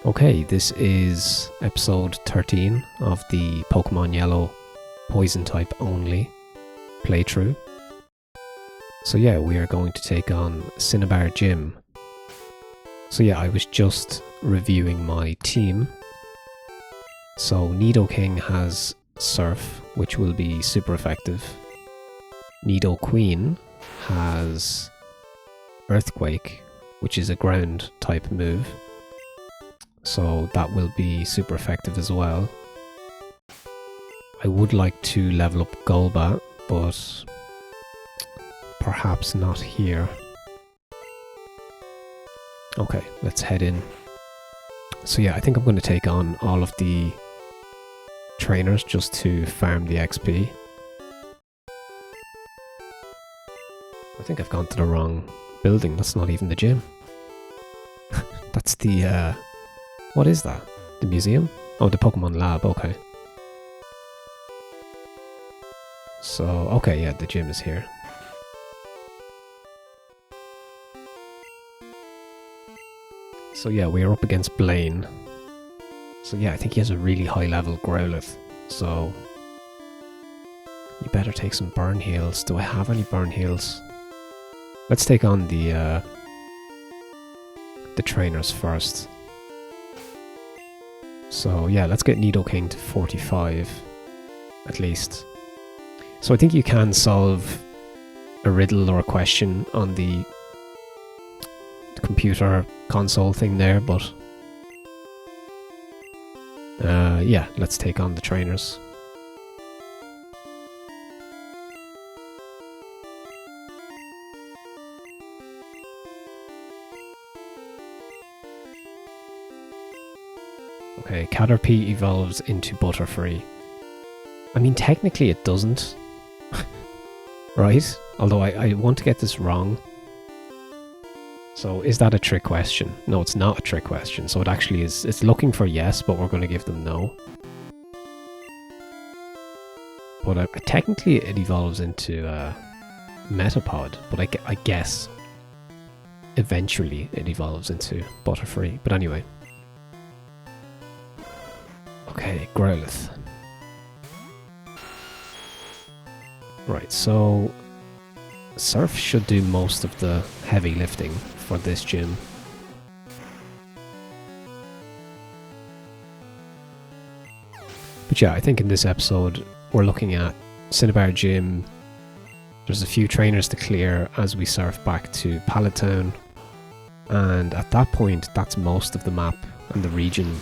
Okay, this is episode 13 of the Pokemon Yellow Poison type only playthrough. So yeah, we are going to take on Cinnabar Gym. So yeah, I was just reviewing my team. So Nidoking has Surf, which will be super effective. Nidoqueen has Earthquake, which is a ground type move. So that will be super effective as well. I would like to level up Golbat, but perhaps not here. Okay, let's head in. So yeah, I think I'm going to take on all of the trainers just to farm the XP. I think I've gone to the wrong building. That's not even the gym. That's the what is that? The museum? Oh, the Pokemon lab, okay. So, okay, yeah, the gym is here. So yeah, we are up against Blaine. So yeah, I think he has a really high level Growlithe. So you better take some burn heals. Do I have any burn heals? Let's take on the trainers first. So yeah, let's get Nidoking to 45 at least. So I think you can solve a riddle or a question on the computer console thing there, but yeah, let's take on the trainers. Okay, Caterpie evolves into Butterfree. I mean, technically it doesn't. Right? Although I want to get this wrong. So is that a trick question? No, it's not a trick question. So it actually is. It's looking for yes, but we're going to give them no. But technically it evolves into Metapod. But I guess eventually it evolves into Butterfree. But anyway. Okay, Growlithe. Right, so Surf should do most of the heavy lifting for this gym. But yeah, I think in this episode we're looking at Cinnabar Gym. There's a few trainers to clear as we surf back to Pallet Town. And at that point, that's most of the map and the region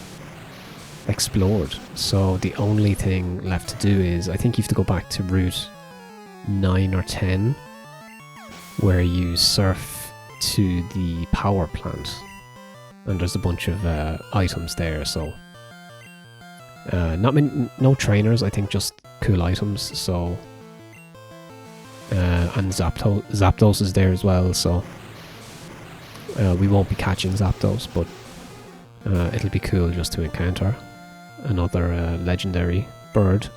explored. So the only thing left to do is, I think you have to go back to Route 9 or 10, where you surf to the power plant, and there's a bunch of items there. So no trainers, I think just cool items. So and Zapdos is there as well, so we won't be catching Zapdos, but it'll be cool just to encounter another legendary bird.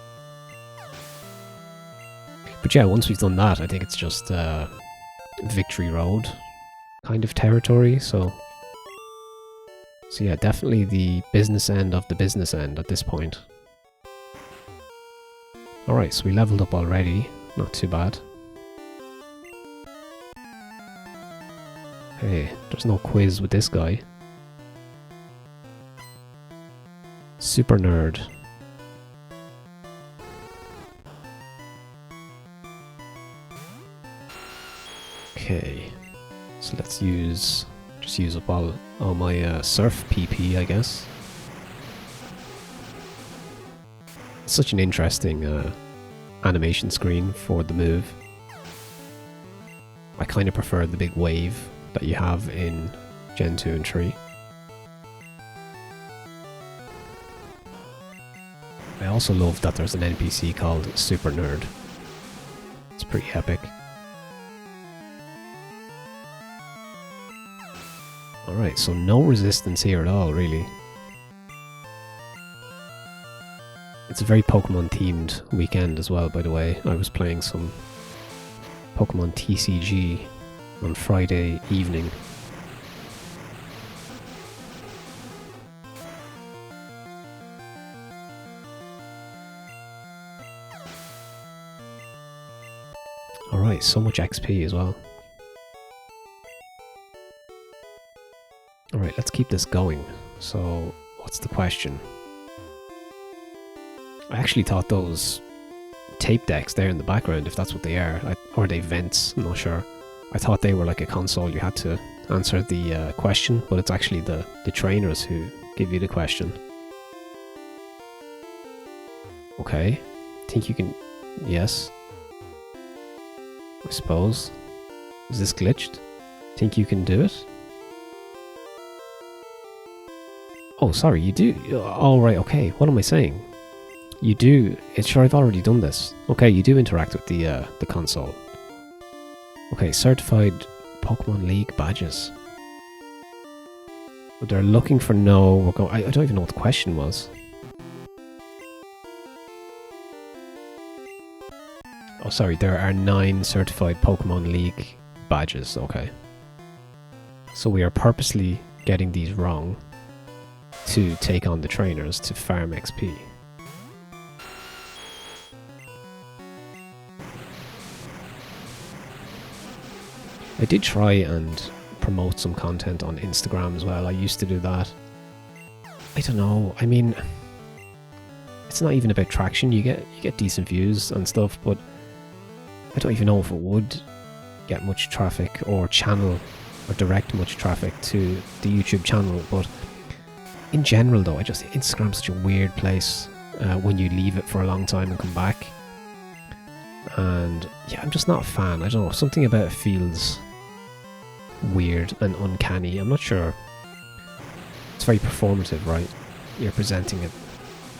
But yeah, once we've done that, I think it's just Victory Road kind of territory. So yeah, definitely the business end of the business end at this point. Alright, so we leveled up already. Not too bad. Hey, there's no quiz with this guy. Super Nerd. Okay, so let's just use up all my Surf PP, I guess. It's such an interesting animation screen for the move. I kind of prefer the big wave that you have in Gen 2 and 3. I also love that there's an NPC called Super Nerd. It's pretty epic. Alright, so no resistance here at all, really. It's a very Pokemon themed weekend as well, by the way. I was playing some Pokemon TCG on Friday evening. Alright, so much XP as well. Alright, let's keep this going. So, what's the question? I actually thought those tape decks there in the background, if that's what they are, or they vents, I'm not sure. I thought they were like a console, you had to answer the question, but it's actually the trainers who give you the question. Okay, think you can... yes. I suppose. Is this glitched? Think you can do it? Oh, sorry, you do. Oh, right, okay. What am I saying? You do. It's sure I've already done this. Okay, you do interact with the console. Okay, certified Pokemon League badges. But they're looking for no. We're going. I don't even know what the question was. Oh, sorry. There are 9 certified Pokemon League badges. Okay. So we are purposely getting these wrong to take on the trainers to farm XP. I did try and promote some content on Instagram as well. I used to do that. I don't know. I mean, it's not even about traction. You get decent views and stuff, but I don't even know if it would get much traffic or channel or direct much traffic to the YouTube channel. But in general, though, Instagram's such a weird place when you leave it for a long time and come back. And yeah, I'm just not a fan. I don't know. Something about it feels weird and uncanny. I'm not sure. It's very performative, right? You're presenting a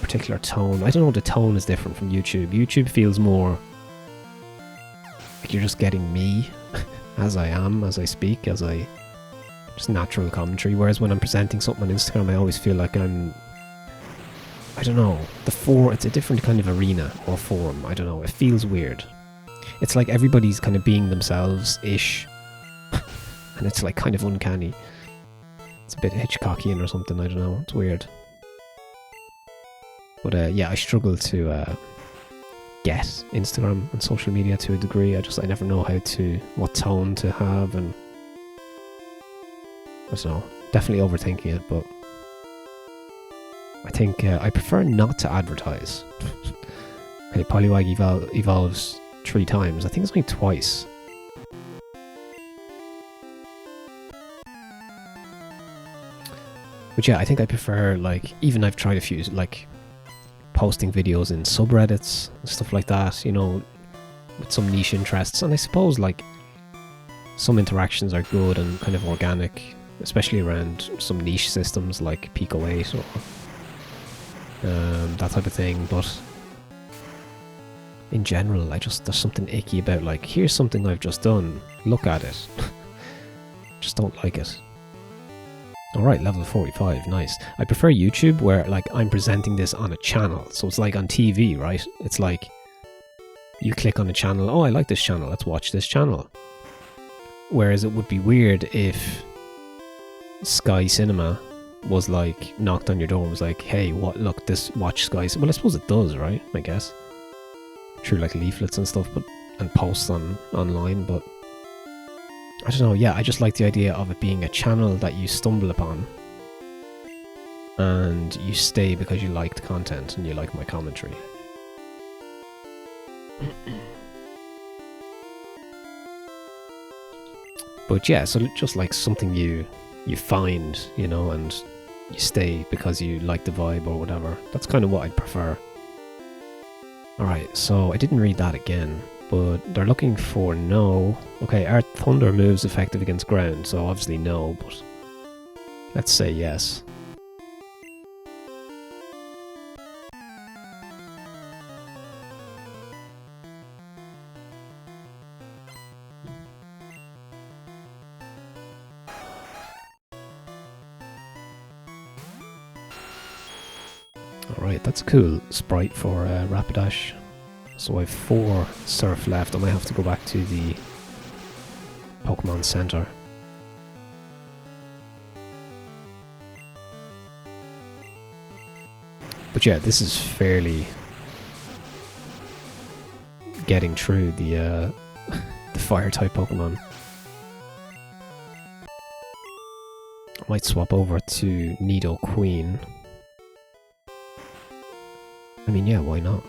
particular tone. I don't know, the tone is different from YouTube. YouTube feels more like you're just getting me as I am, as I speak, as I just natural commentary. Whereas when I'm presenting something on Instagram, I always feel like I don't know, it's a different kind of arena or forum. I don't know, it feels weird. It's like everybody's kind of being themselves-ish. And it's like kind of uncanny. It's a bit Hitchcockian or something, I don't know, it's weird. But yeah, I struggle to get Instagram and social media to a degree. I never know what tone to have, and I don't know, definitely overthinking it, but I think I prefer not to advertise. Okay, Poliwag evolves 3 times. I think it's only twice. But yeah, I think I prefer, like, even I've tried a few, like, posting videos in subreddits and stuff like that, you know, with some niche interests. And I suppose, like, some interactions are good and kind of organic, especially around some niche systems like Pico 8 or that type of thing. But in general, there's something icky about, like, here's something I've just done, look at it. Just don't like it. Alright, level 45, nice. I prefer YouTube where, like, I'm presenting this on a channel. So it's like on TV, right? It's like, you click on a channel, oh, I like this channel, let's watch this channel. Whereas it would be weird if Sky Cinema was like, knocked on your door and was like, hey, watch Sky Cinema. Well, I suppose it does, right? I guess. Through like leaflets and stuff, and posts online, but I don't know, yeah, I just like the idea of it being a channel that you stumble upon and you stay because you liked content and you like my commentary. But yeah, so just like something you find, you know, and you stay because you like the vibe or whatever. That's kind of what I'd prefer. Alright, so I didn't read that again. But they're looking for no. Okay, are thunder moves effective against ground? So obviously no, but let's say yes. Alright, that's a cool sprite for Rapidash. So I have 4 Surf left. I might have to go back to the Pokemon Center. But yeah, this is fairly getting through the Fire-type Pokemon. I might swap over to Nidoqueen. I mean, yeah, why not?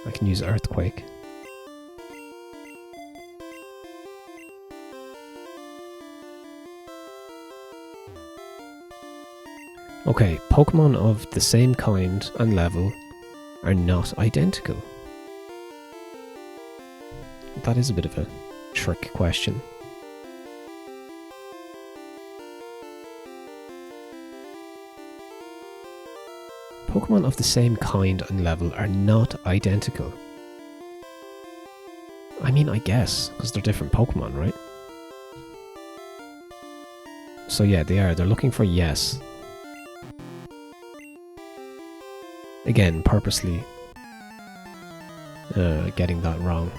I can use Earthquake. Okay, Pokemon of the same kind and level are not identical. That is a bit of a trick question. Pokemon of the same kind and level are not identical. I mean, I guess, because they're different Pokemon, right? So yeah, they are. They're looking for yes. Again, purposely getting that wrong.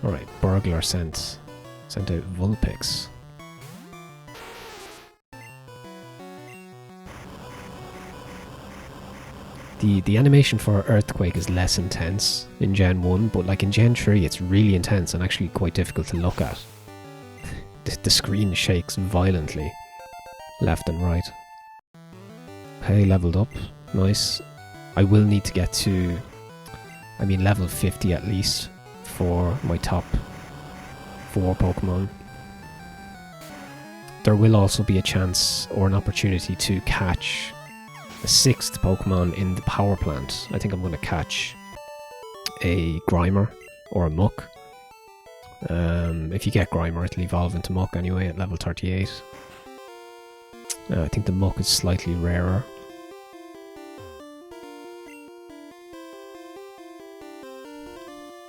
Alright, Burglar sent out Vulpix. The animation for Earthquake is less intense in Gen 1, but like in Gen 3 it's really intense and actually quite difficult to look at. The screen shakes violently, left and right. Okay, leveled up, nice. I will need to get to, I mean, level 50 at least for my top 4 Pokemon. There will also be a chance or an opportunity to catch a 6th Pokemon in the power plant. I think I'm going to catch a Grimer or a Muck. If you get Grimer, it'll evolve into Muck anyway at level 38. I think the Muck is slightly rarer.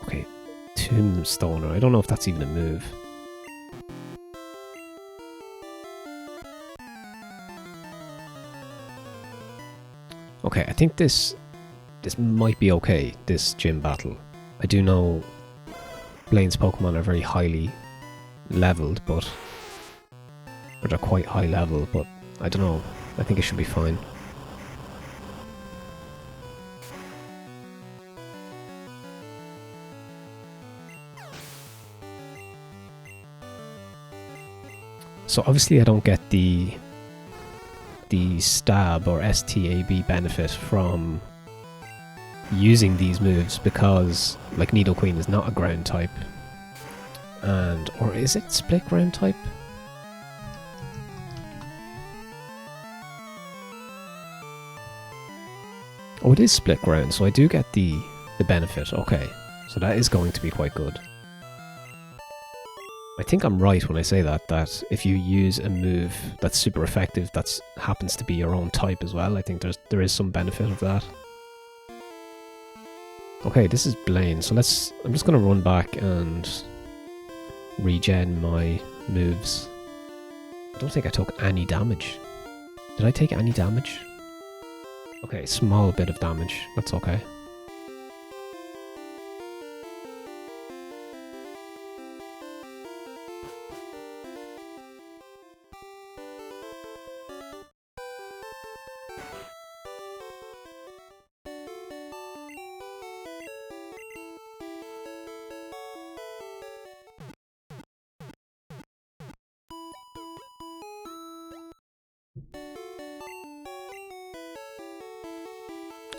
Okay, Tombstoner. I don't know if that's even a move. Okay, I think this might be okay, this gym battle. I do know Blaine's Pokemon are very highly leveled, or they're quite high level, but I don't know. I think it should be fine. So obviously I don't get the stab or STAB benefit from using these moves because like Nidoqueen is not a ground type, and or is it split ground type? Oh, it is split ground, so I do get the benefit. Okay, so that is going to be quite good. I think I'm right when I say that if you use a move that's super effective that happens to be your own type as well, I think there is some benefit of that. Okay, this is Blaine, so I'm just going to run back and regen my moves. I don't think I took any damage. Did I take any damage? Okay, small bit of damage, that's okay.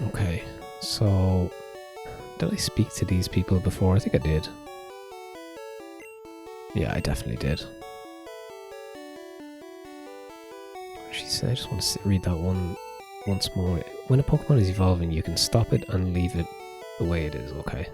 Okay, so did I speak to these people before? I think I did. Yeah, I definitely did. She said, I just want to read that one once more. When a Pokemon is evolving, you can stop it and leave it the way it is, okay.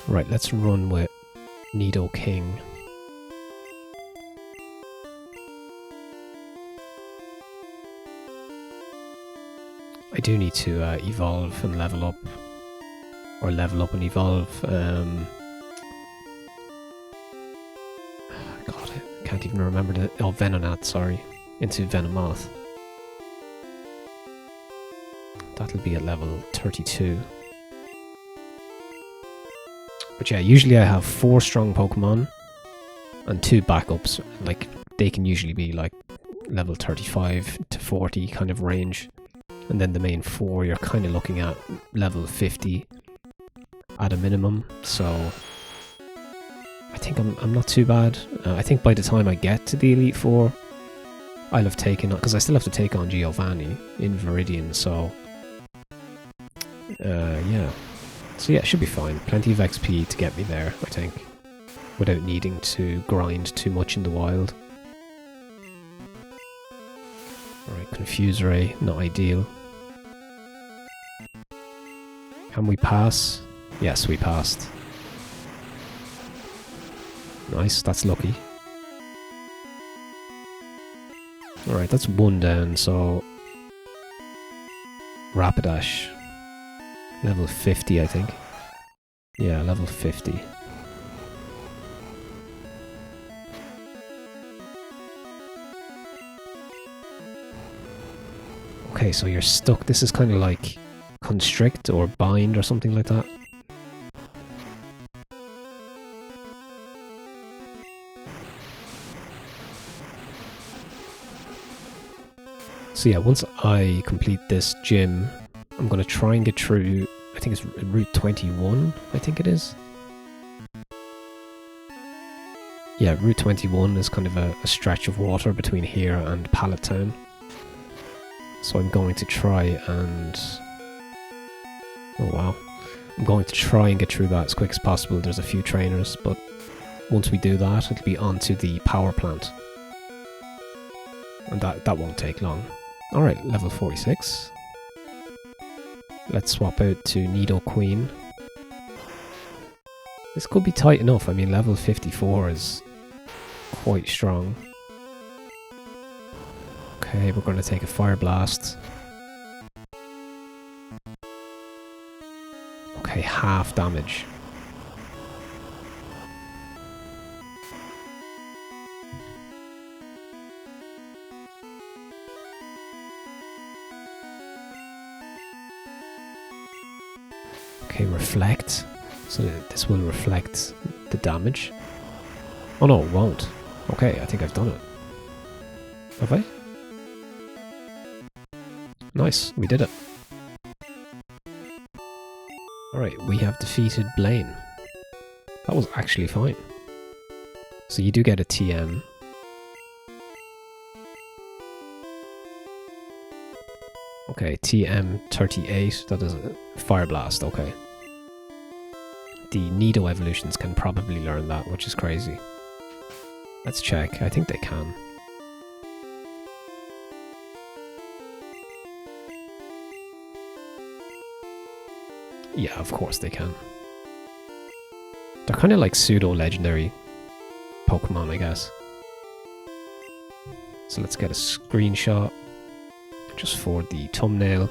Right, let's run with Nidoking. I do need to evolve and level up. Or level up and evolve. God, I can't even remember the... Oh, Venonat, sorry. Into Venomoth. That'll be at level 32. But yeah, usually I have 4 strong Pokemon and 2 backups. Like, they can usually be like level 35 to 40 kind of range. And then the main 4, you're kind of looking at level 50 at a minimum. So I think I'm not too bad. I think by the time I get to the Elite 4, I'll have taken on, because I still have to take on Giovanni in Viridian, so yeah. So yeah, it should be fine. Plenty of XP to get me there, I think, without needing to grind too much in the wild. Alright, Confuse Ray, not ideal. Can we pass? Yes, we passed. Nice, that's lucky. Alright, that's 1 down, so Rapidash. Level 50, I think. Yeah, level 50. Okay, so you're stuck. This is kind of like Constrict or Bind or something like that. So yeah, once I complete this gym, I'm going to try and get through, I think it's Route 21, I think it is. Yeah, Route 21 is kind of a stretch of water between here and Pallet Town. So I'm going to try and... Oh wow. I'm going to try and get through that as quick as possible. There's a few trainers, but once we do that, it'll be onto the power plant. And that won't take long. Alright, level 46. Let's swap out to Nidoqueen. This could be tight enough. I mean, level 54 is quite strong. Okay, we're going to take a Fire Blast. Okay, half damage. Okay, reflect. So this will reflect the damage. Oh no, it won't. Okay, I think I've done it. Have I? Nice, we did it. Alright, we have defeated Blaine. That was actually fine. So you do get a TM. Okay, TM38, that is a Fire Blast, okay. The Nido evolutions can probably learn that, which is crazy. Let's check, I think they can. Yeah, of course they can. They're kind of like pseudo-legendary Pokemon, I guess. So let's get a screenshot just for the thumbnail.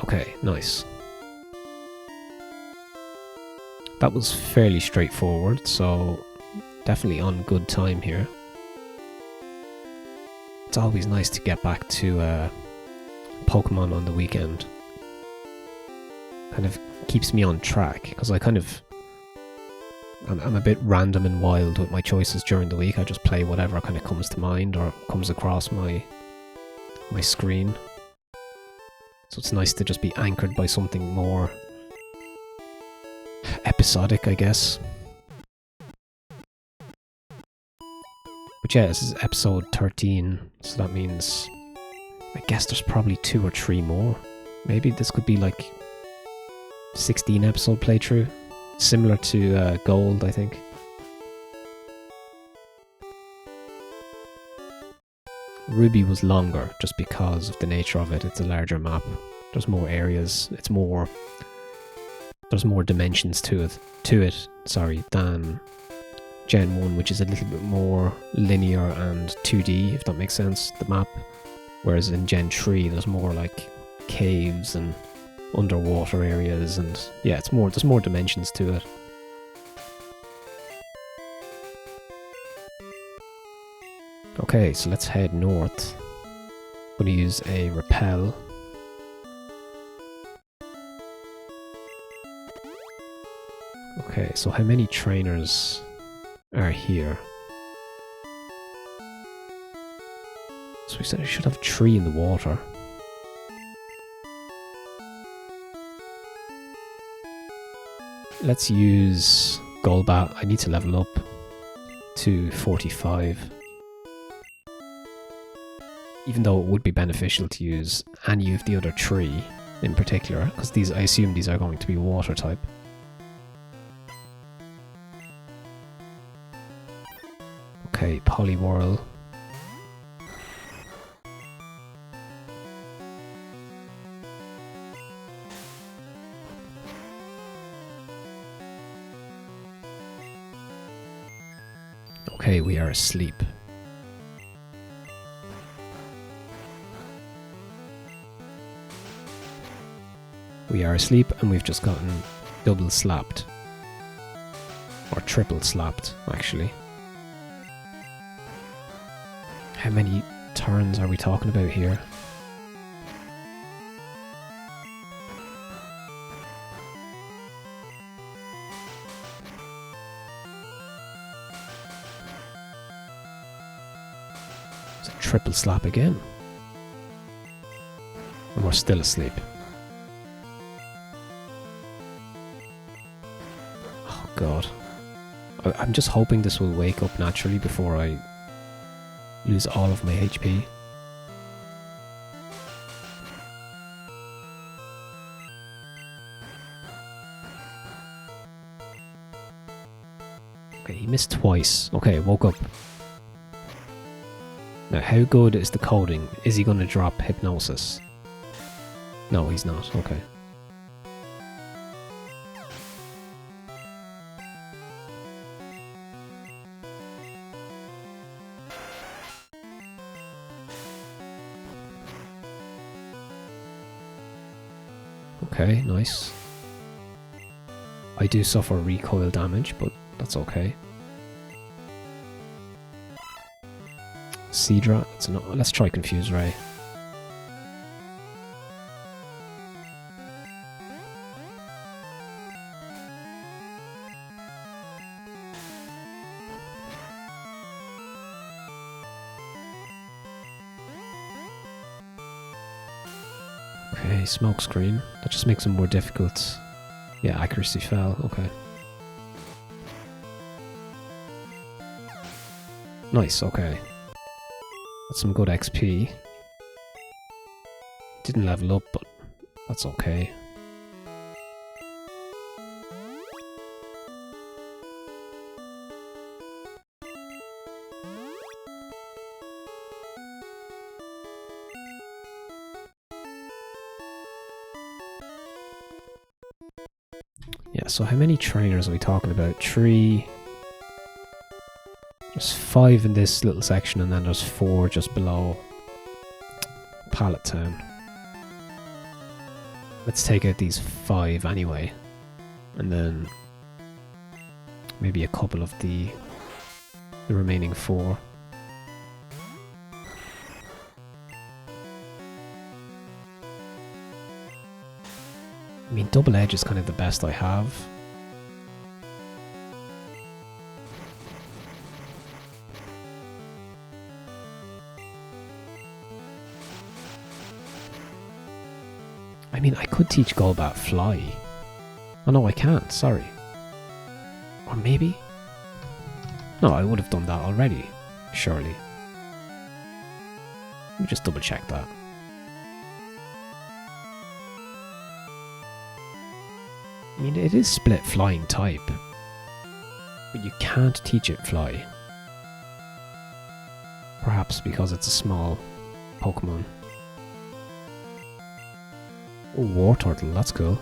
Okay, nice. That was fairly straightforward, so definitely on good time here. It's always nice to get back to Pokemon on the weekend. Kind of keeps me on track, because I'm a bit random and wild with my choices during the week. I just play whatever kind of comes to mind or comes across my screen. So it's nice to just be anchored by something more episodic, I guess. But yeah, this is episode 13, so that means I guess there's probably 2 or 3 more. Maybe this could be like 16 episode playthrough, similar to Gold, I think. Ruby was longer just because of the nature of it. It's a larger map. There's more areas. There's more dimensions to it. Sorry, than Gen 1, which is a little bit more linear and 2D, if that makes sense, the map. Whereas in Gen 3, there's more like caves and underwater areas, and yeah, there's more dimensions to it. Okay, so let's head north. I'm going to use a repel. Okay, so how many trainers are here? So we said we should have 3 in the water. Let's use Golbat. I need to level up to 45. Even though it would be beneficial to use any of the other 3 in particular, because these, I assume these are going to be water type. Okay, Poliwhirl. Okay, we are asleep. We are asleep and we've just gotten double slapped. Or triple slapped, actually. How many turns are we talking about here? It's a triple slap again. And we're still asleep. Oh god. I'm just hoping this will wake up naturally before I lose all of my HP. Okay, he missed twice. Okay, woke up. Now, how good is the coding? Is he going to drop Hypnosis? No, he's not. Okay. Okay, nice. I do suffer recoil damage, but that's okay. Seadra, let's try Confuse Ray. Okay, Smokescreen. That just makes it more difficult. Yeah, accuracy fell. Okay. Nice, okay. That's some good XP. Didn't level up, but that's okay. Yeah, so how many trainers are we talking about? 3. There's 5 in this little section, and then there's 4 just below Pallet Town. Let's take out these 5 anyway, and then maybe a couple of the remaining 4. I mean, Double Edge is kind of the best I have. I mean, I could teach Golbat Fly. Oh no, I can't, sorry. Or maybe? No, I would have done that already, surely. Let me just double check that. I mean, it is split flying type, but you can't teach it fly. Perhaps because it's a small Pokemon. Oh, War Turtle, that's cool.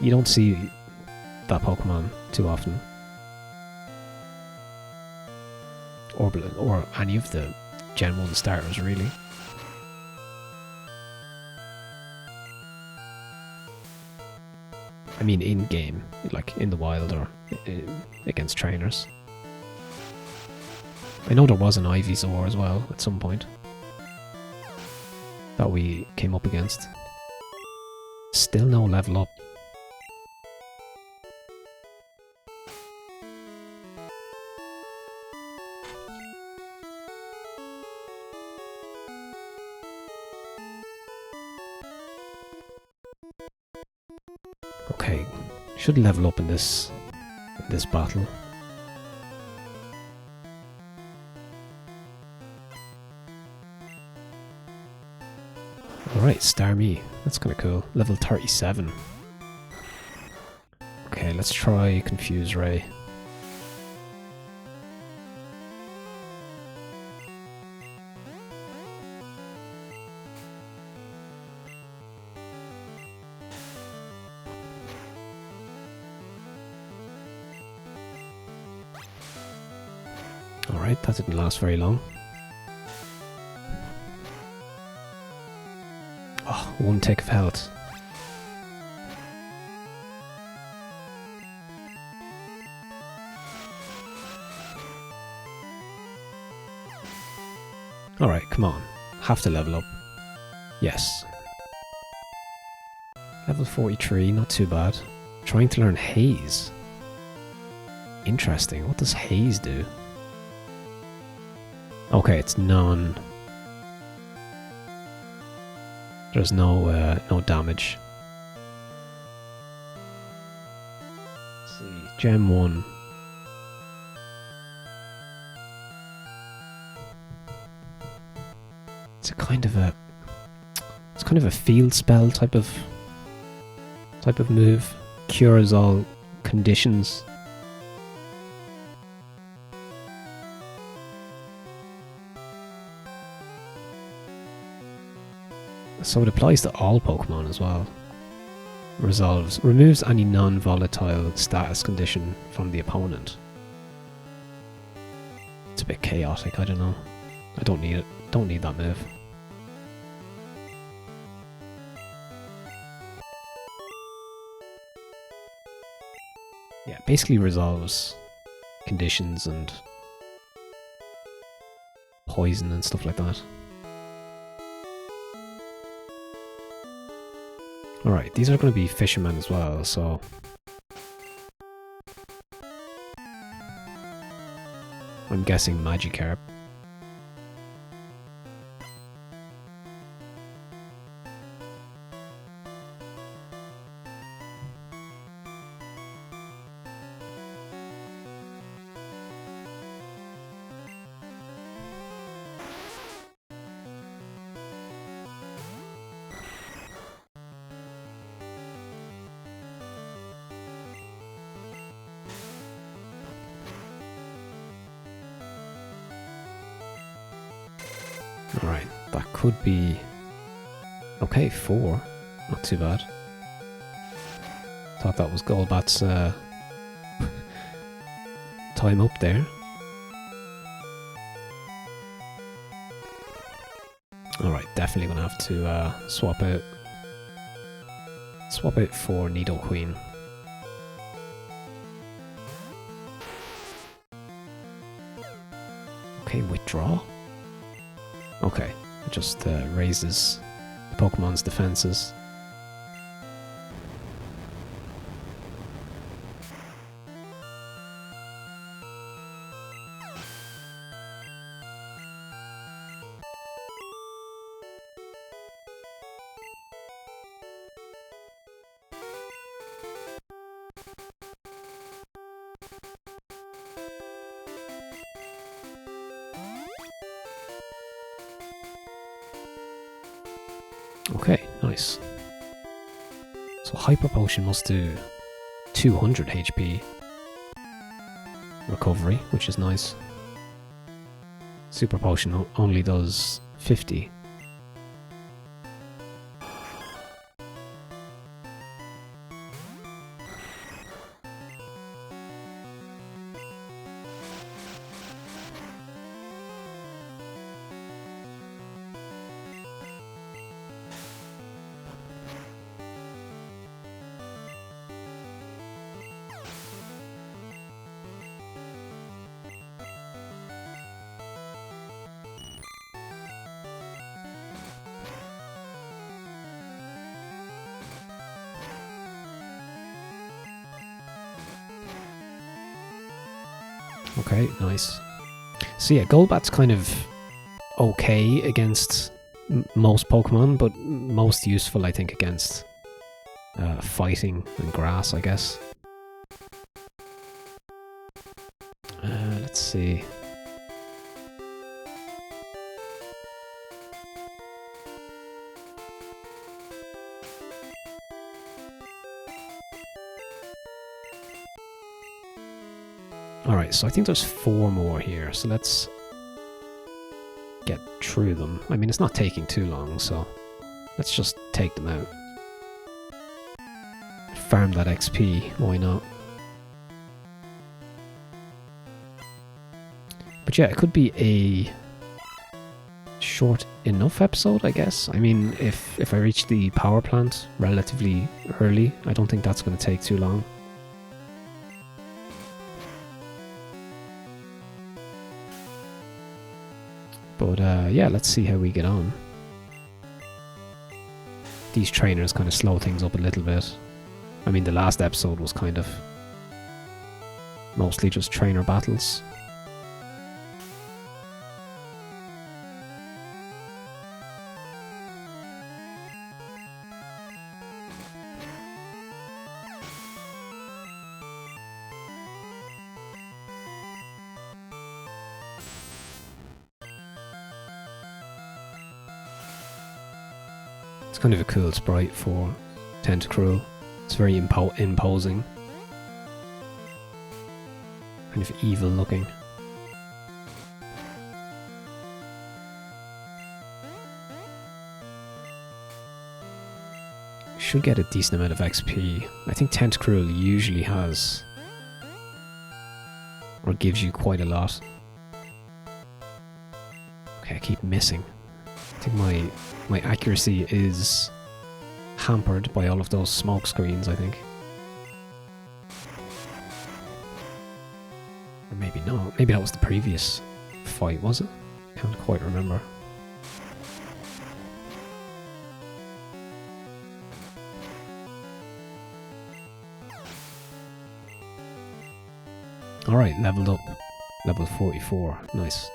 You don't see that Pokemon too often. Or any of the Gen 1 starters, really. I mean, in-game, like in the wild or against trainers. I know there was an Ivysaur as well at some point that we came up against. Still no level up. Okay, should level up in this battle. Alright, Starmie. That's kind of cool. Level 37. Okay, let's try Confuse Ray. Alright, that didn't last very long. Oh, 1 tick of health. Alright, come on. Have to level up. Yes. Level 43, not too bad. Trying to learn Haze. Interesting. What does Haze do? Okay, it's none. There's no damage. Let's see. Gem 1. It's kind of a field spell type of move. Cures all conditions. So it applies to all Pokemon as well. Removes any non-volatile status condition from the opponent. It's a bit chaotic, I don't know. I don't need it. Don't need that move. Yeah, basically resolves conditions and poison and stuff like that. Alright, these are going to be fishermen as well, so... I'm guessing Magikarp. Alright, that could be... Okay, 4. Not too bad. Thought that was Golbat's time up there. Alright, definitely gonna have to swap out for Nidoqueen. Okay, withdraw. Okay, it just raises the Pokemon's defenses. Okay, nice. So Hyper Potion must do 200 HP recovery, which is nice. Super Potion only does 50. Okay, nice. So yeah, Golbat's kind of okay against most Pokemon, but most useful, I think, against fighting and grass, I guess. Let's see. Alright, so I think there's 4 more here, so let's get through them. I mean, it's not taking too long, so let's just take them out. Farm that XP, why not? But yeah, it could be a short enough episode, I guess. I mean, if I reach the power plant relatively early, I don't think that's going to take too long. But yeah, let's see how we get on. These trainers kind of slow things up a little bit. I mean, the last episode was kind of mostly just trainer battles. It's kind of a cool sprite for Tentacruel. It's very imposing. Kind of evil looking. Should get a decent amount of XP. I think Tentacruel usually has, or gives you quite a lot. Okay, I keep missing. I think my accuracy is hampered by all of those smoke screens, I think. Or maybe not. Maybe that was the previous fight, was it? Can't quite remember. Alright, leveled up. Level 44. Nice.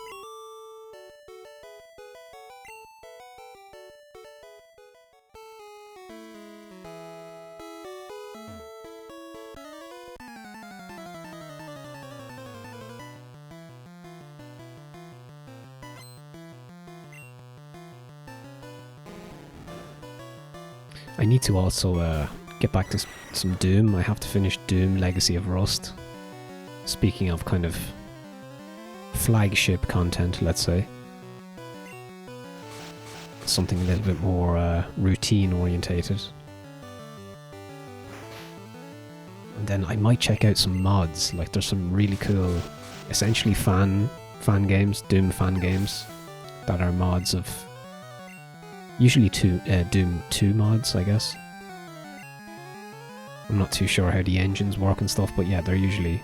I need to also get back to some Doom. I have to finish Doom Legacy of Rust. Speaking of kind of flagship content, let's say. Something a little bit more routine orientated. And then I might check out some mods. Like there's some really cool, essentially fan games, Doom fan games, that are mods of usually Doom 2 mods, I guess. I'm not too sure how the engines work and stuff, but yeah, they're usually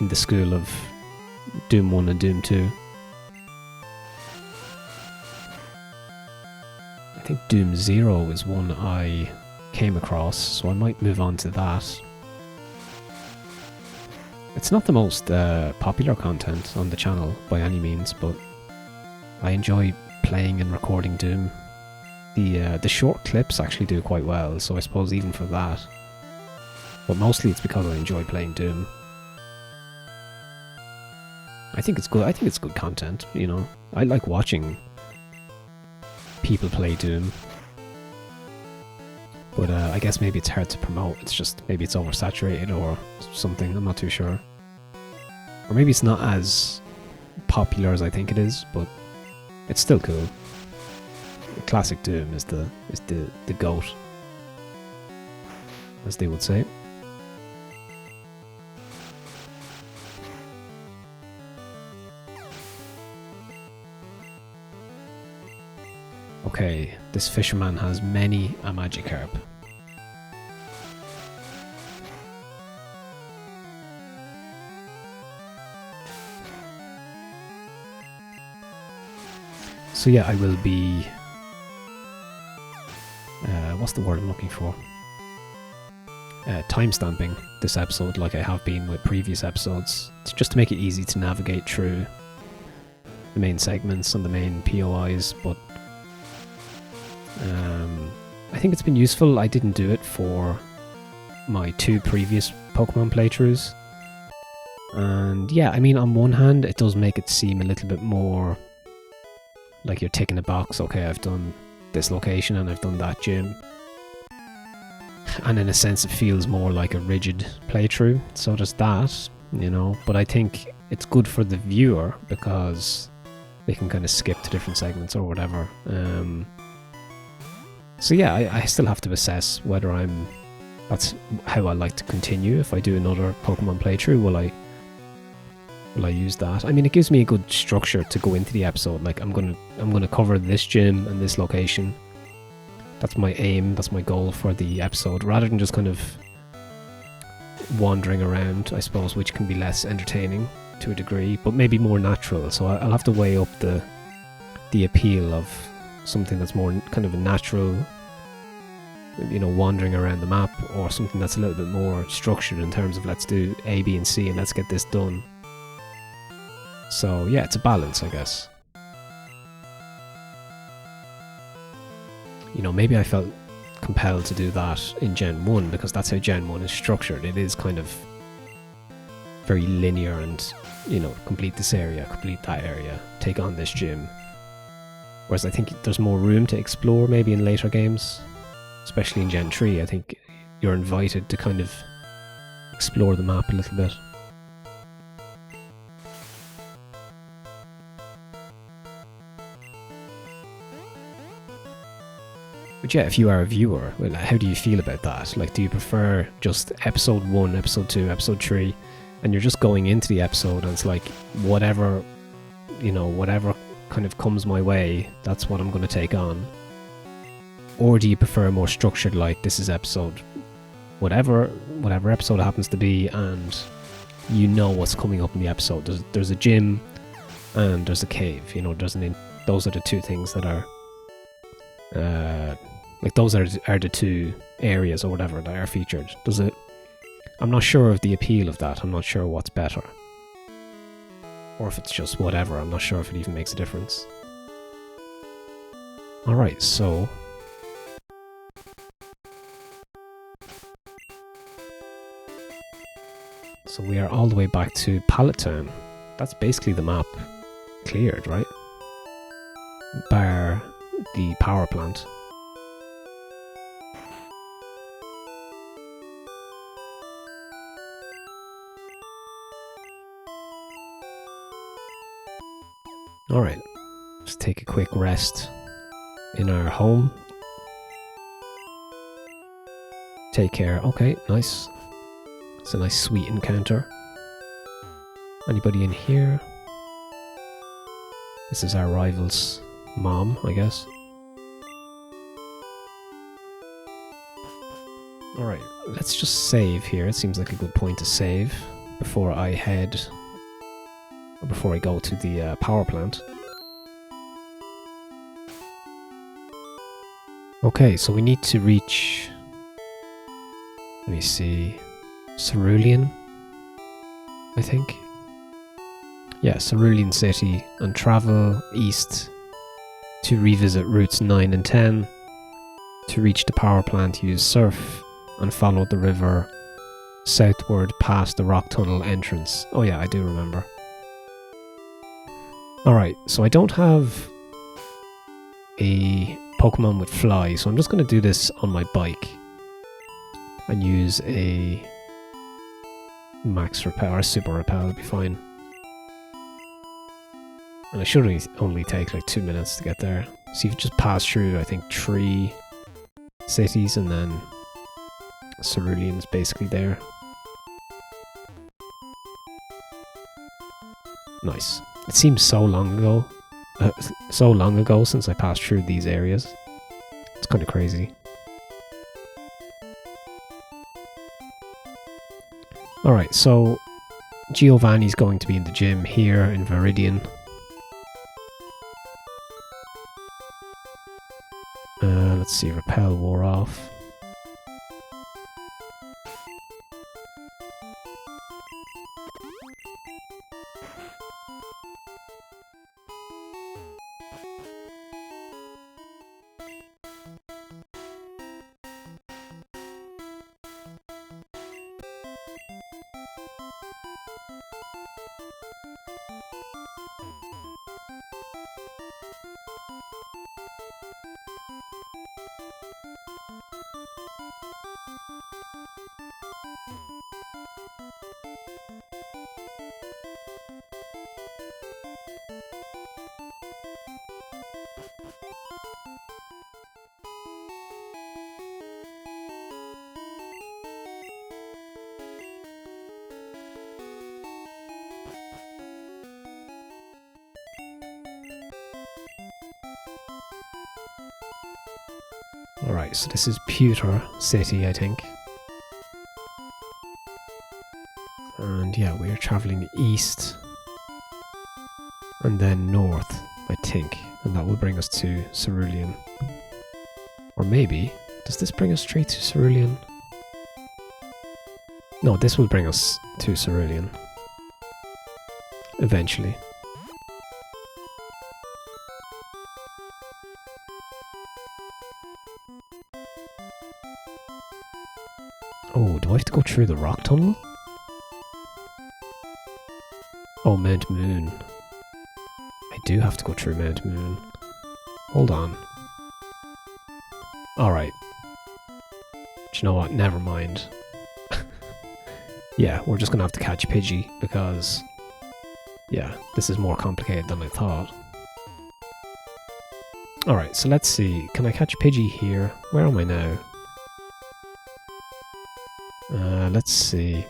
in the school of Doom 1 and Doom 2. I think Doom 0 is one I came across, so I might move on to that. It's not the most popular content on the channel by any means, but I enjoy playing and recording Doom. The short clips actually do quite well, so I suppose even for that. But mostly it's because I enjoy playing Doom. I think it's good. I think it's good content, you know. I like watching people play Doom. But I guess maybe it's hard to promote. It's just, maybe it's oversaturated or something. I'm not too sure. Or maybe it's not as popular as I think it is, but it's still cool. Classic Doom is the GOAT, as they would say. Okay, this fisherman has many a Magikarp. So yeah, I will be... what's the word I'm looking for? Timestamping this episode like I have been with previous episodes, just to make it easy to navigate through the main segments and the main POIs, but I think it's been useful. I didn't do it for my 2 previous Pokemon playthroughs. And yeah, I mean, on one hand, it does make it seem a little bit more like you're ticking a box. Okay, I've done this location and I've done that gym. And in a sense, it feels more like a rigid playthrough. So there's that, you know. But I think it's good for the viewer because they can kind of skip to different segments or whatever. So yeah, I still have to assess whether that's how I like to continue. If I do another Pokemon playthrough, will I use that? I mean, it gives me a good structure to go into the episode. Like I'm gonna cover this gym and this location. That's my aim, that's my goal for the episode, rather than just kind of wandering around, I suppose, which can be less entertaining to a degree, but maybe more natural. So I'll have to weigh up the appeal of something that's more kind of a natural, you know, wandering around the map, or something that's a little bit more structured in terms of let's do A, B, and C and let's get this done. So yeah, it's a balance, I guess. You know, maybe I felt compelled to do that in Gen 1 because that's how Gen 1 is structured. It is kind of very linear and, you know, complete this area, complete that area, take on this gym. Whereas I think there's more room to explore maybe in later games, especially in Gen 3. I think you're invited to kind of explore the map a little bit. But yeah, if you are a viewer, well, how do you feel about that? Like, do you prefer just episode 1, episode 2, episode 3, and you're just going into the episode and it's like, whatever, you know, whatever kind of comes my way, that's what I'm going to take on? Or do you prefer more structured, like, this is episode whatever episode it happens to be, and you know what's coming up in the episode? There's a gym and there's a cave, you know, those are the 2 things that are like those are the 2 areas or whatever that are featured. I'm not sure of the appeal of that. I'm not sure what's better, or if it's just whatever. I'm not sure if it even makes a difference. Alright, so we are all the way back to Pallet Town. That's basically the map cleared, right? Bar the power plant. Alright, let's take a quick rest in our home. Take care. Okay, nice. It's a nice sweet encounter. Anybody in here? This is our rival's mom, I guess. Alright, let's just save here. It seems like a good point to save before I go to the power plant. Okay, so we need to reach, let me see, Cerulean, I think. Yeah, Cerulean City, and travel east to revisit routes 9 and 10. To reach the power plant, use Surf and follow the river southward past the rock tunnel entrance. Oh yeah, I do remember. Alright, so I don't have a Pokemon with Fly, so I'm just going to do this on my bike and use a Max Repel or Super Repel, it'll be fine. And it should only take like 2 minutes to get there. So you've just passed through, I think, 3 cities, and then Cerulean's basically there. Nice. It seems so long ago since I passed through these areas. It's kind of crazy. Alright, so Giovanni's going to be in the gym here in Viridian. Let's see, Repel wore off. Alright, so this is Pewter City, I think. And yeah, we're travelling east and then north, I think. And that will bring us to Cerulean. Or maybe, does this bring us straight to Cerulean? No, this will bring us to Cerulean. Eventually. Oh, do I have to go through the rock tunnel? Oh, Mount Moon. I do have to go through Mount Moon. Hold on. Alright. Do you know what? Never mind. Yeah, we're just gonna have to catch Pidgey because... yeah, this is more complicated than I thought. Alright, so let's see. Can I catch Pidgey here? Where am I now? Let's see.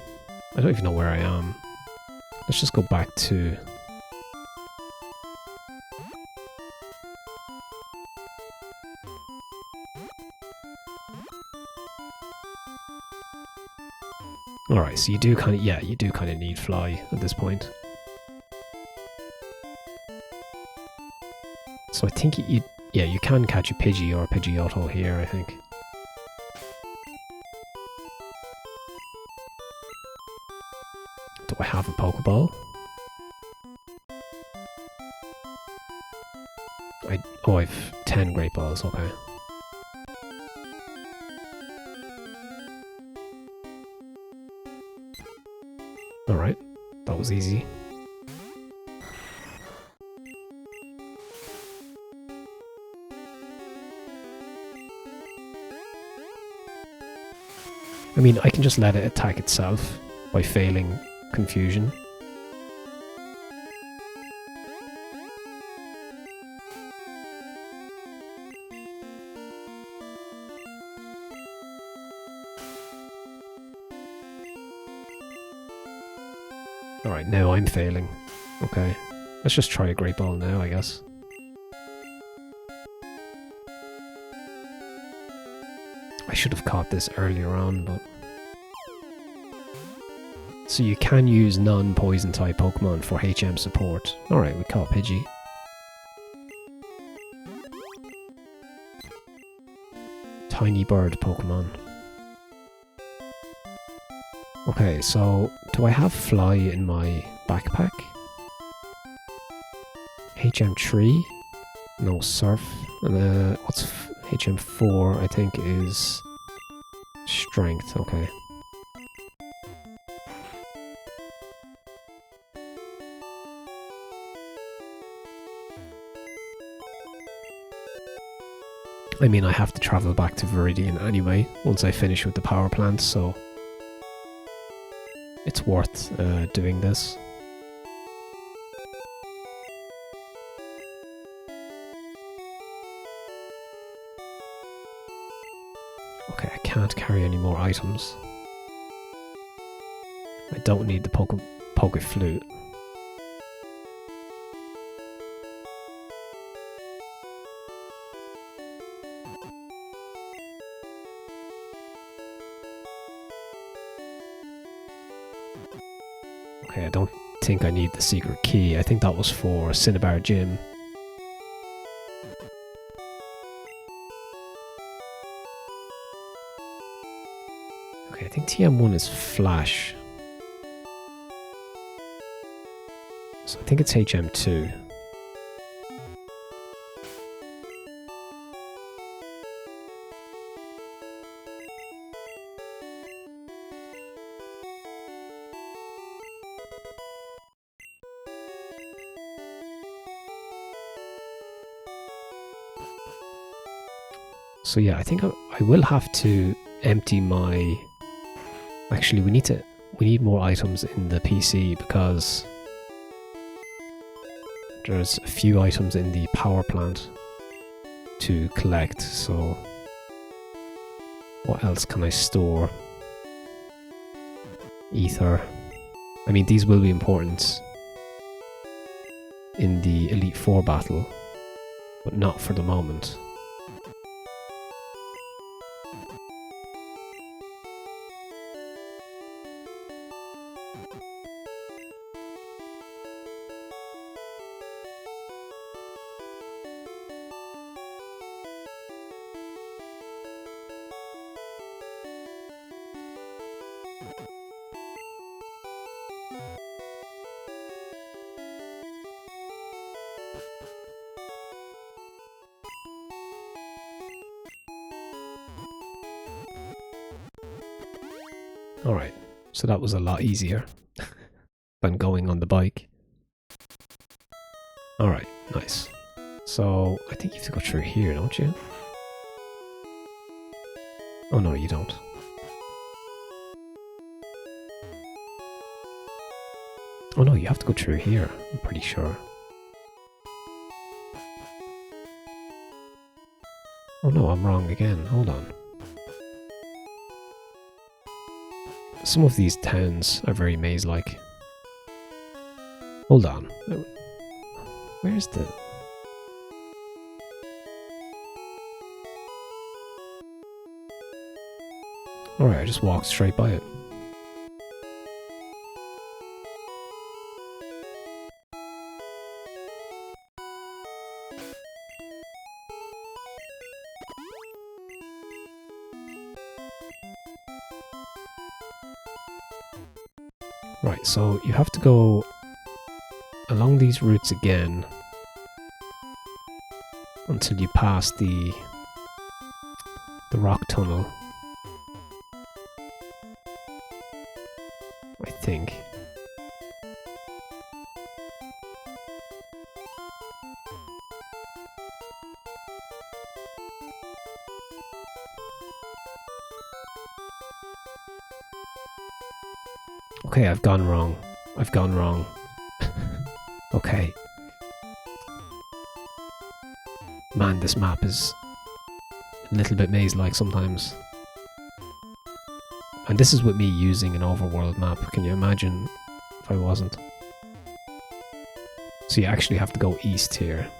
I don't even know where I am. Let's just go back to... Alright, so you do kind of... yeah, you do kind of need Fly at this point. So I think you... yeah, you can catch a Pidgey or a Pidgeotto here, I think. Do I have a Pokeball? Oh, I've 10 Great Balls, okay. Alright, that was easy. I mean, I can just let it attack itself by failing Confusion. Alright, now I'm failing. Okay. Let's just try a Great Ball now, I guess. I should have caught this earlier on, but... so you can use non-poison type Pokemon for HM support. Alright, we caught Pidgey. Tiny bird Pokemon. Okay, so do I have Fly in my backpack? HM3? No, Surf. And what's HM4 I think is Strength, okay. I mean, I have to travel back to Viridian anyway, once I finish with the power plant, so... it's worth doing this. Okay, I can't carry any more items. I don't need the Poke Flute. Okay, I don't think I need the secret key. I think that was for Cinnabar Gym. Okay, I think TM1 is Flash. So I think it's HM2. So yeah, I think I will have to empty my... Actually, we need more items in the PC because there's a few items in the power plant to collect, so what else can I store? Ether. I mean, these will be important in the Elite Four battle, but not for the moment. Alright, so that was a lot easier than going on the bike. Alright, nice. So, I think you have to go through here, don't you? Oh no, you don't. Oh no, you have to go through here, I'm pretty sure. Oh no, I'm wrong again, hold on. Some of these towns are very maze-like. Hold on. Where's the... Alright, I just walked straight by it. Right, so you have to go along these routes again until you pass the rock tunnel, I think. Okay, I've gone wrong. I've gone wrong. Okay. Man, this map is a little bit maze-like sometimes. And this is with me using an overworld map. Can you imagine if I wasn't? So you actually have to go east here.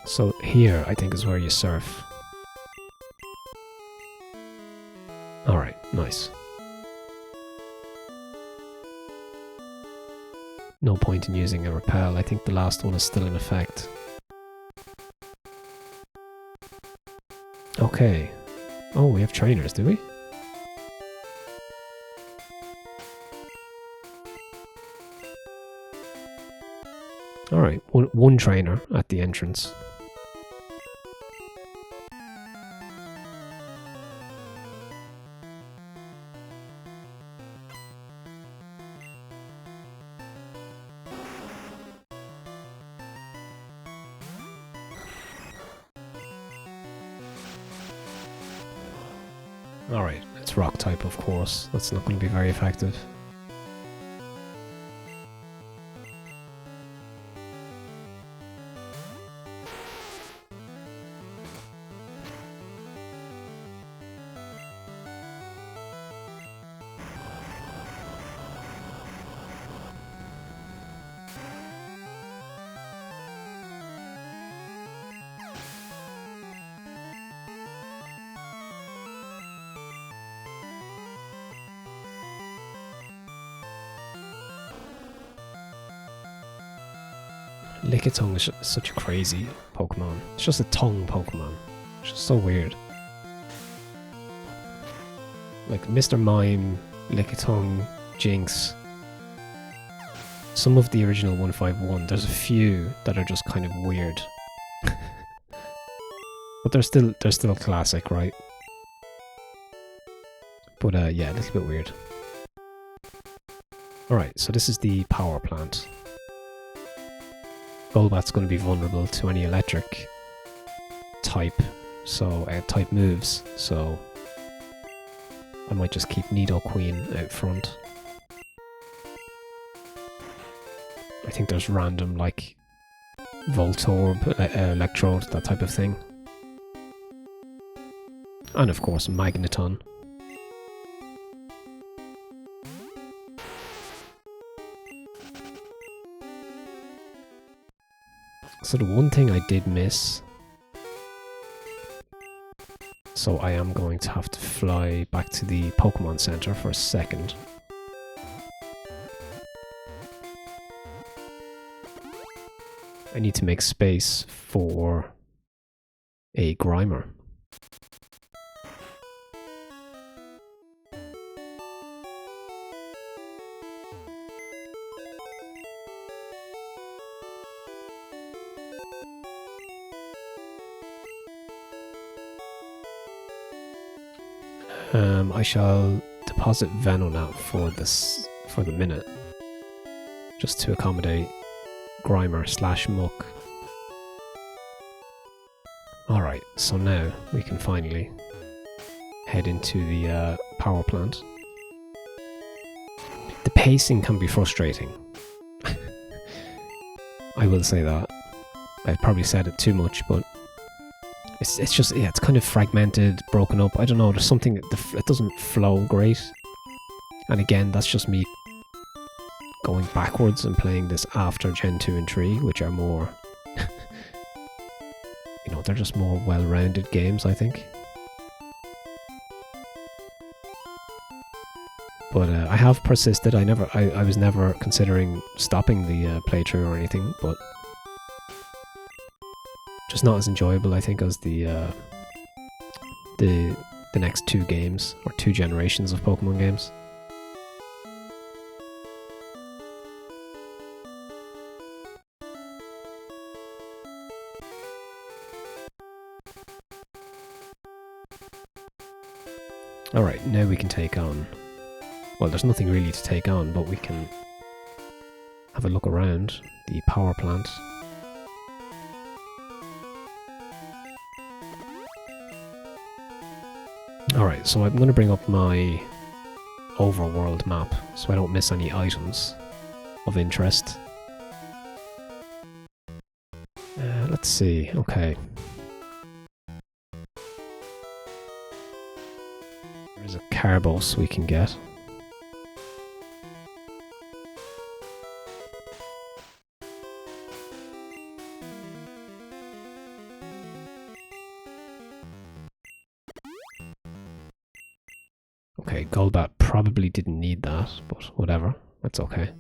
So here, I think, is where you surf. Alright, nice. No point in using a repel. I think the last one is still in effect. Okay. Oh, we have trainers, do we? Alright, one trainer at the entrance. Alright, it's rock type, of course. That's not going to be very effective. Lickitung is such a crazy Pokemon. It's just a tongue Pokemon. It's just so weird. Like Mr. Mime, Lickitung, Jinx. Some of the original 151, there's a few that are just kind of weird. But they're still classic, right? But yeah, a little bit weird. Alright, so this is the power plant. Golbat's going to be vulnerable to any electric type, so type moves, so I might just keep Nidoqueen out front. I think there's random, like, Voltorb, Electrode, that type of thing. And of course, Magneton. So the one thing I did miss, so I am going to have to fly back to the Pokemon Center for a second. I need to make space for a Grimer. I shall deposit Venonat for the minute, just to accommodate Grimer / Muck. Alright, so now we can finally head into the power plant. The pacing can be frustrating. I will say that. I've probably said it too much, but it's just, yeah, it's kind of fragmented, broken up. I don't know, there's something that it doesn't flow great. And again, that's just me going backwards and playing this after Gen 2 and 3, which are more, you know, they're just more well-rounded games, I think. But I have persisted. I was never considering stopping the playthrough or anything, but just not as enjoyable, I think, as the next 2 games, or 2 generations of Pokemon games. Alright, now we can take on... Well, there's nothing really to take on, but we can have a look around the power plant. Alright, so I'm going to bring up my overworld map so I don't miss any items of interest. Let's see, okay. There's a Carbos we can get. Okay, Golbat probably didn't need that, but whatever, that's okay.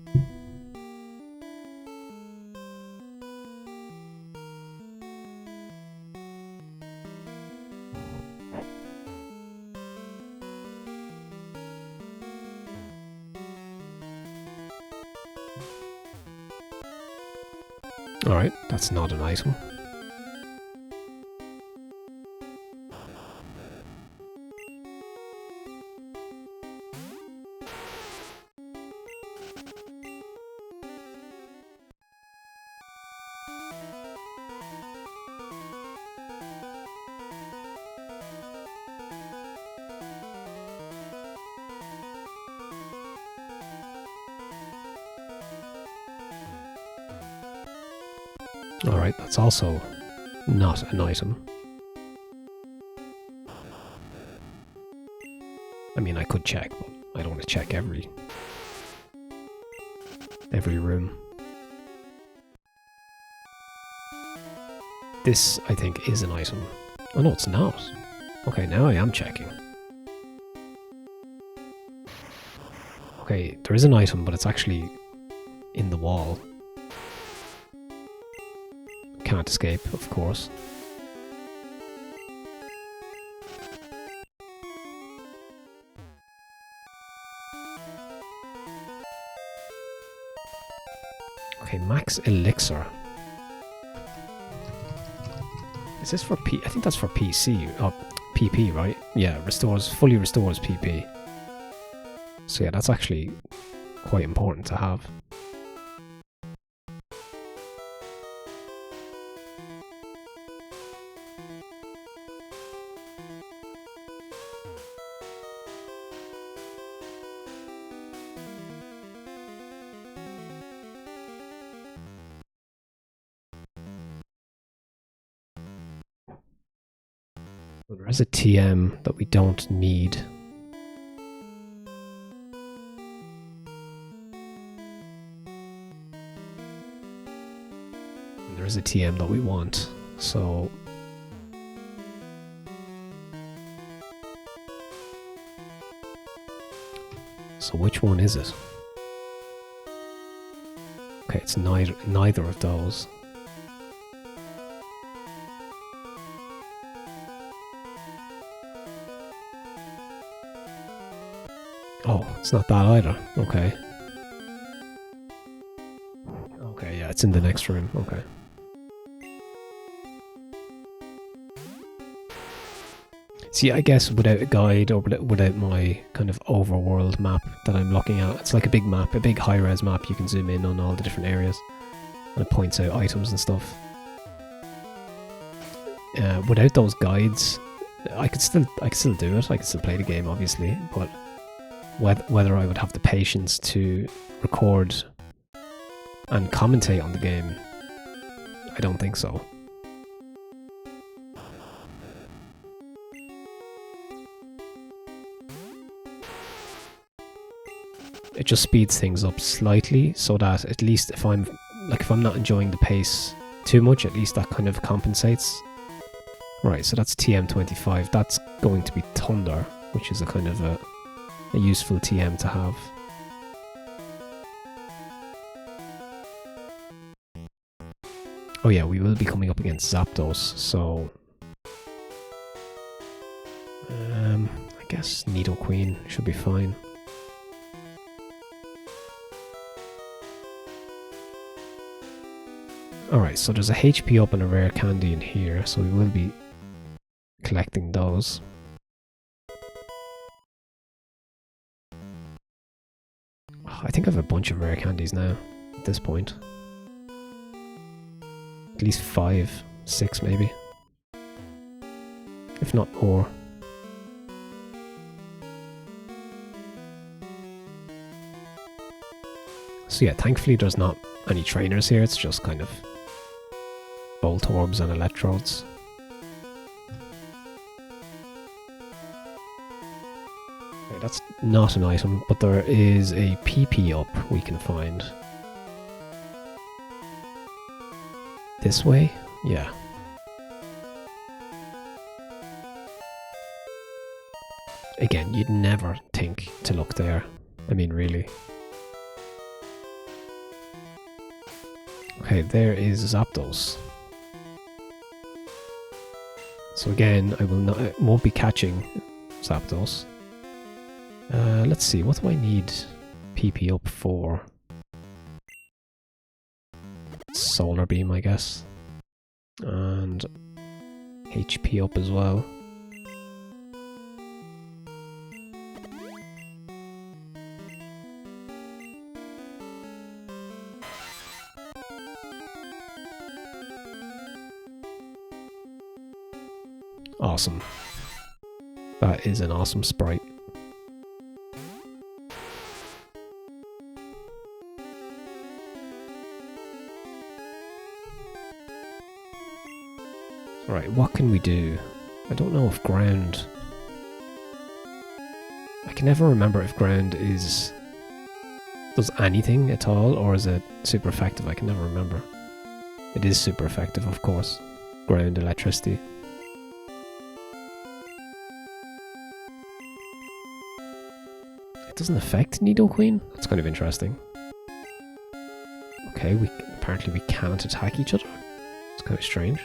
Alright, that's not an item. Alright, that's also not an item. I mean, I could check, but I don't want to check every room. This, I think, is an item. Oh no, it's not. Okay, now I am checking. Okay, there is an item, but it's actually in the wall. can't escape, of course. Okay, max elixir. Is this for P? I think that's for PC. Oh, PP, right? Yeah, fully restores PP. So yeah, that's actually quite important to have. There is a TM that we don't need. And there is a TM that we want, so... So which one is it? Okay, it's neither of those. Oh, it's not that either. Okay. Okay, yeah, it's in the next room. Okay. See, I guess without a guide or without my kind of overworld map that I'm looking at, it's like a big map, a big high-res map. You can zoom in on all the different areas, and it points out items and stuff. Without those guides, I could still do it. I could still play the game, obviously, but whether I would have the patience to record and commentate on the game, I don't think so. It just speeds things up slightly so that at least if I'm not enjoying the pace too much, at least that kind of compensates. Right, so that's TM25. That's going to be Thunder, which is a kind of a useful TM to have. Oh yeah, we will be coming up against Zapdos, so... I guess Nidoqueen should be fine. Alright, so there's a HP up and a rare candy in here, so we will be collecting those. I think I have a bunch of rare candies now, at this point. At least 5, 6 maybe. If not more. So yeah, thankfully there's not any trainers here, it's just kind of Voltorbs and Electrodes. Okay, that's not an item, but there is a PP up we can find. This way? Yeah. Again, you'd never think to look there. I mean, really. Okay, there is Zapdos. So again, I won't be catching Zapdos. Let's see, what do I need PP up for? Solar Beam, I guess. And HP up as well. Awesome. That is an awesome sprite. Alright, what can we do? I don't know if ground... I can never remember if ground does anything at all, or is it super effective? I can never remember. It is super effective, of course. Ground electricity. It doesn't affect Nidoqueen? That's kind of interesting. Okay, apparently we can't attack each other. It's kind of strange.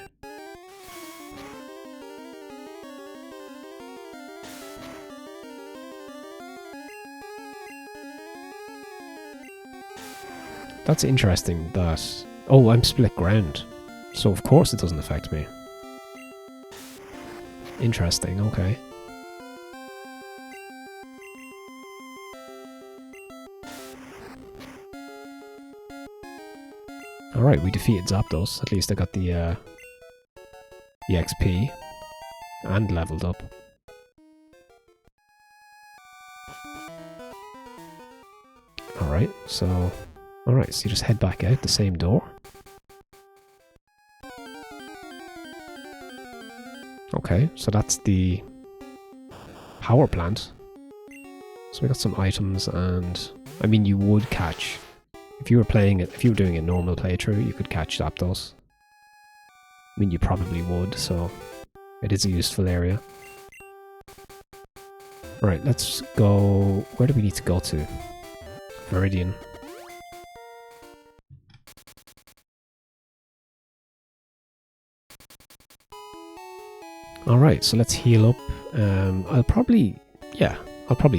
That's interesting that... Oh, I'm split ground. So of course it doesn't affect me. Interesting, okay. Alright, we defeated Zapdos. At least I got the XP. And leveled up. Alright, so... Alright, so you just head back out the same door. Okay, so that's the power plant. So we got some items, and I mean, you would catch, if you were playing it, if you were doing a normal playthrough, you could catch Zapdos. I mean, you probably would, so it is a useful area. Alright, let's go... Where do we need to go to? Viridian. Alright, so let's heal up. I'll probably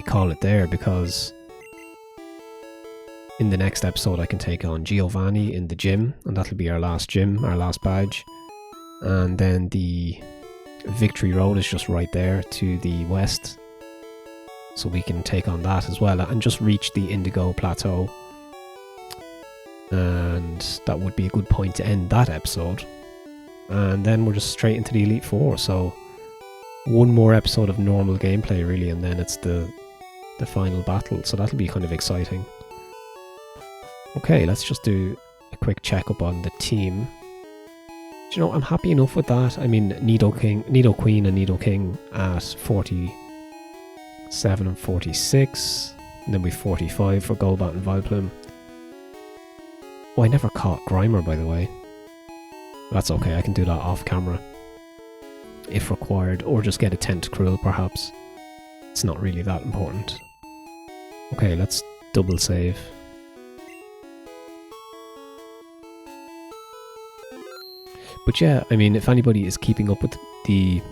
call it there, because in the next episode I can take on Giovanni in the gym, and that'll be our last gym, our last badge. And then the Victory Road is just right there to the west, so we can take on that as well, and just reach the Indigo Plateau. And that would be a good point to end that episode. And then we're just straight into the Elite Four, so one more episode of normal gameplay really, and then it's the final battle, so that'll be kind of exciting. Okay, let's just do a quick checkup on the team. Do you know, I'm happy enough with that. I mean, Nido Queen and Nido King at 47 and 46, and then we've 45 for Golbat and Vileplume. Oh, I never caught Grimer, by the way. That's okay, I can do that off camera if required, or just get a Tentacruel perhaps. It's not really that important. Okay, let's double save. But yeah, I mean, if anybody is keeping up with the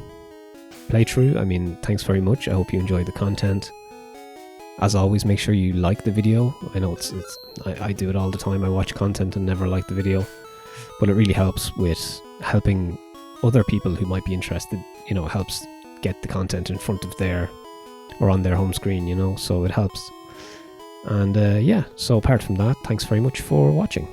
playthrough, I mean, thanks very much. I hope you enjoyed the content. As always, make sure you like the video. I know I do it all the time. I watch content and never like the video. But it really helps with helping other people who might be interested. You know, it helps get the content in front of their, or on their home screen, you know, so it helps. And yeah, so apart from that, thanks very much for watching.